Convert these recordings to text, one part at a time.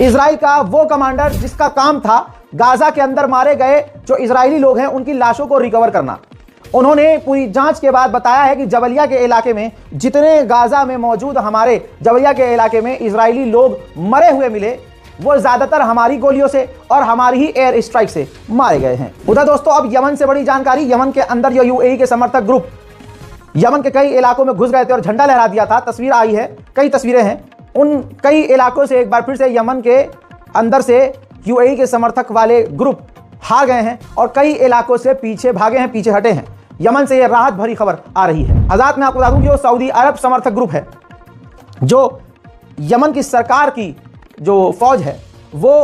Israel का वो commander जिसका काम था गाजा के अंदर मारे गए जो इजरायली लोग हैं उनकी लाशों को रिकवर करना। उन्होंने पूरी जांच के बाद बताया है कि जबलिया के इलाके में जितने गाजा में मौजूद हमारे जबलिया के इलाके में इजरायली लोग मरे हुए मिले वो ज्यादातर हमारी गोलियों से और हमारी ही एयर स्ट्राइक से मारे गए हैं। उधर दोस्तों अब यमन से बड़ी जानकारी। यमन के अंदर जो यूएई के समर्थक ग्रुप यमन के कई इलाकों में घुस गए थे और झंडा लहरा दिया था, तस्वीर आई है, कई तस्वीरें हैं। उन कई इलाकों से एक बार फिर से यमन के अंदर से यूएई के समर्थक वाले ग्रुप हार गए हैं और कई इलाकों से पीछे भागे हैं, पीछे हटे हैं। यमन से यह राहत भरी खबर आ रही है। हज़रात मैं आपको बता दूं कि वो सऊदी अरब समर्थक ग्रुप है जो यमन की सरकार की जो फौज है वो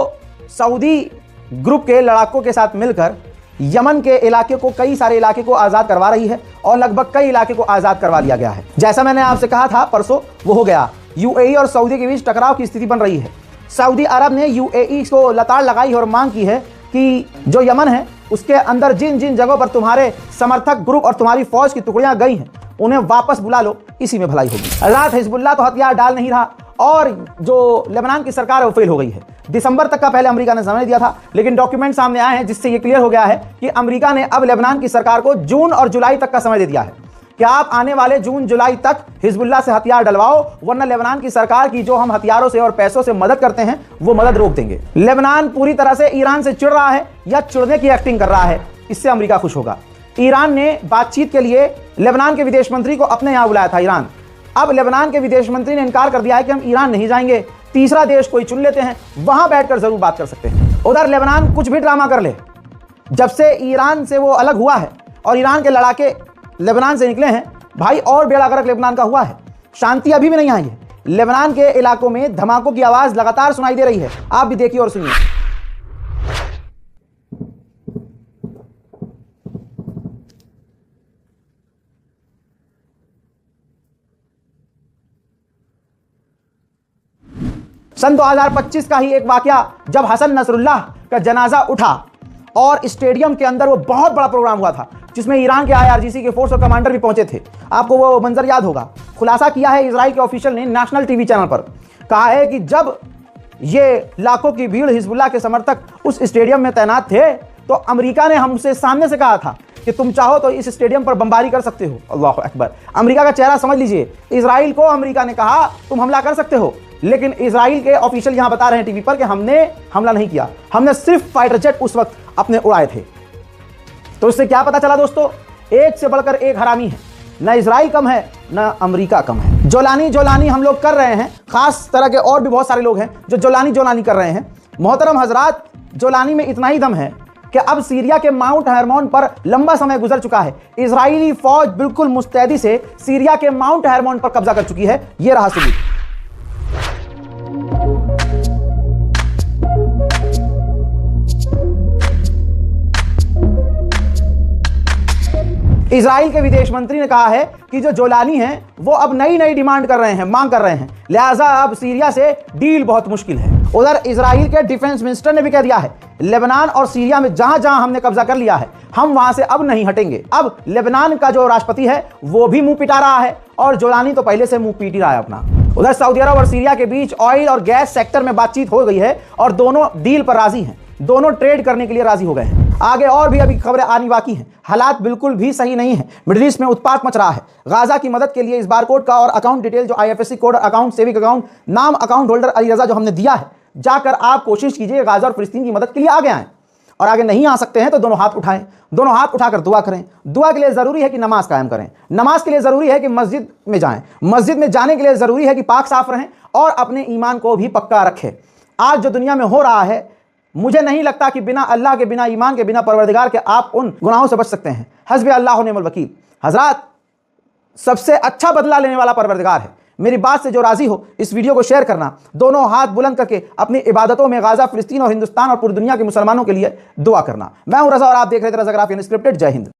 सऊदी ग्रुप के लड़ाकों के साथ मिलकर यमन के इलाके को, कई सारे इलाके को आज़ाद करवा रही है और लगभग कई इलाके को आज़ाद करवा लिया गया है। जैसा मैंने आपसे कहा था परसों वो हो गया। यूएई और सऊदी के बीच टकराव की स्थिति बन रही है। सऊदी अरब ने यूएई को लताड़ लगाई और मांग की है कि जो यमन है उसके अंदर जिन जिन जगहों पर तुम्हारे समर्थक ग्रुप और तुम्हारी फौज की टुकड़ियां गई हैं उन्हें वापस बुला लो, इसी में भलाई होगी। हज़रात हिजबुल्लाह तो हथियार डाल नहीं रहा और जो लेबनान की सरकार है वो फेल हो गई है। दिसंबर तक का पहले अमेरिका ने समय दिया था, लेकिन डॉक्यूमेंट सामने आए हैं जिससे ये क्लियर हो गया है कि अमेरिका ने अब लेबनान की सरकार को जून और जुलाई तक का समय दे दिया है कि आप आने वाले जून जुलाई तक हिजबुल्लाह से हथियार डलवाओ, वरना लेबनान की सरकार की जो हम हथियारों से और पैसों से मदद करते हैं वो मदद रोक देंगे। लेबनान पूरी तरह से ईरान से चिढ़ रहा है या चिढ़ने की एक्टिंग कर रहा है, इससे अमेरिका खुश होगा। ईरान ने बातचीत के लिए लेबनान के विदेश मंत्री को अपने यहाँ बुलाया था। ईरान अब लेबनान के विदेश मंत्री ने इनकार कर दिया है कि हम ईरान नहीं जाएंगे, तीसरा देश कोई चुन लेते हैं, वहां बैठकर जरूर बात कर सकते हैं। उधर लेबनान कुछ भी ड्रामा कर ले, जब से ईरान से वो अलग हुआ है और ईरान के लड़ाके लेबनान से निकले हैं भाई, और बेड़ा गर्क लेबनान का हुआ है। शांति अभी भी नहीं आई है। लेबनान के इलाकों में धमाकों की आवाज लगातार सुनाई दे रही है। आप भी देखिए और सुनिए। सन 2025 का ही एक वाकया, जब हसन नसरुल्लाह का जनाजा उठा और स्टेडियम के अंदर वो बहुत बड़ा प्रोग्राम हुआ था जिसमें ईरान के आईआरजीसी के फोर्स और कमांडर भी पहुंचे थे। आपको वो मंजर याद होगा। खुलासा किया है इजराइल के ऑफिशियल ने नेशनल टीवी चैनल पर, कहा है कि जब ये लाखों की भीड़ हिजबुल्लाह के समर्थक उस स्टेडियम में तैनात थे तो अमेरिका ने हमसे सामने से कहा था कि तुम चाहो तो इस स्टेडियम पर बमबारी कर सकते हो। अल्लाह अकबर। अमेरिका का चेहरा समझ लीजिए। इजराइल को अमेरिका ने कहा तुम हमला कर सकते हो, लेकिन इजराइल के ऑफिशियल यहां बता रहे हैं टीवी पर कि हमने हमला नहीं किया, हमने सिर्फ फाइटर जेट उस वक्त अपने उड़ाए थे। तो इससे क्या पता चला दोस्तों, एक से बढ़कर एक हरामी है। न इजराइल कम है न अमेरिका कम है। जोलानी हम लोग कर रहे हैं, खास तरह के और भी बहुत सारे लोग हैं जो जोलानी कर रहे हैं। मोहतरम हजरात, जोलानी में इतना ही दम है कि अब सीरिया के माउंट हेरमोन पर लंबा समय गुजर चुका है। इजरायली फौज बिल्कुल मुस्तैदी से सीरिया के माउंट हेरमोन पर कब्जा कर चुकी है। यह रहा सबूत। इजराइल के विदेश मंत्री ने कहा है कि जो जोलानी हैं वो अब नई डिमांड कर रहे हैं, मांग कर रहे हैं, लिहाजा अब सीरिया से डील बहुत मुश्किल है। उधर इजराइल के डिफेंस मिनिस्टर ने भी कह दिया है लेबनान और सीरिया में जहां जहां हमने कब्जा कर लिया है हम वहां से अब नहीं हटेंगे। अब लेबनान का जो राष्ट्रपति है वो भी मुंह पिटा रहा है और जोलानी तो पहले से मुंह पीट ही रहा है अपना। उधर सऊदी अरब और सीरिया के बीच ऑयल और गैस सेक्टर में बातचीत हो गई है और दोनों डील पर राजी हैं, दोनों ट्रेड करने के लिए राजी हो गए हैं। आगे और भी अभी खबरें आनी बाकी हैं। हालात बिल्कुल भी सही नहीं है। मिडिल ईस्ट में उत्पात मच रहा है। गाजा की मदद के लिए इस बारकोड का और अकाउंट डिटेल जो IFSC code account, saving account, नाम अकाउंट होल्डर अली रजा जो हमने दिया है, जाकर आप कोशिश कीजिए गाजा और फिलिस्तीन की मदद के लिए आगे आएं। और आगे नहीं आ सकते हैं तो दोनों हाथ उठाएं, दोनों हाथ उठाकर दुआ करें। दुआ के लिए जरूरी है कि नमाज कायम करें, नमाज के लिए जरूरी है कि मस्जिद में जाएं, मस्जिद में जाने के लिए जरूरी है कि पाक साफ रहें और अपने ईमान को भी पक्का रखें। आज जो दुनिया में हो रहा है, मुझे नहीं लगता कि बिना अल्लाह के, बिना ईमान के, बिना परवरदिगार के आप उन गुनाहों से बच सकते हैं। हस्बी अल्लाह निअमल वकील। हजरात, सबसे अच्छा बदला लेने वाला परवरदिगार है। मेरी बात से जो राजी हो इस वीडियो को शेयर करना, दोनों हाथ बुलंद करके अपनी इबादतों में गाजा, फिलिस्तीन और हिंदुस्तान और पूरी दुनिया के मुसलमानों के लिए दुआ करना। मैं हूं रजा और आप देख रहे थे रज़ा ग्राफी अनस्क्रिप्टेड। जय हिंद।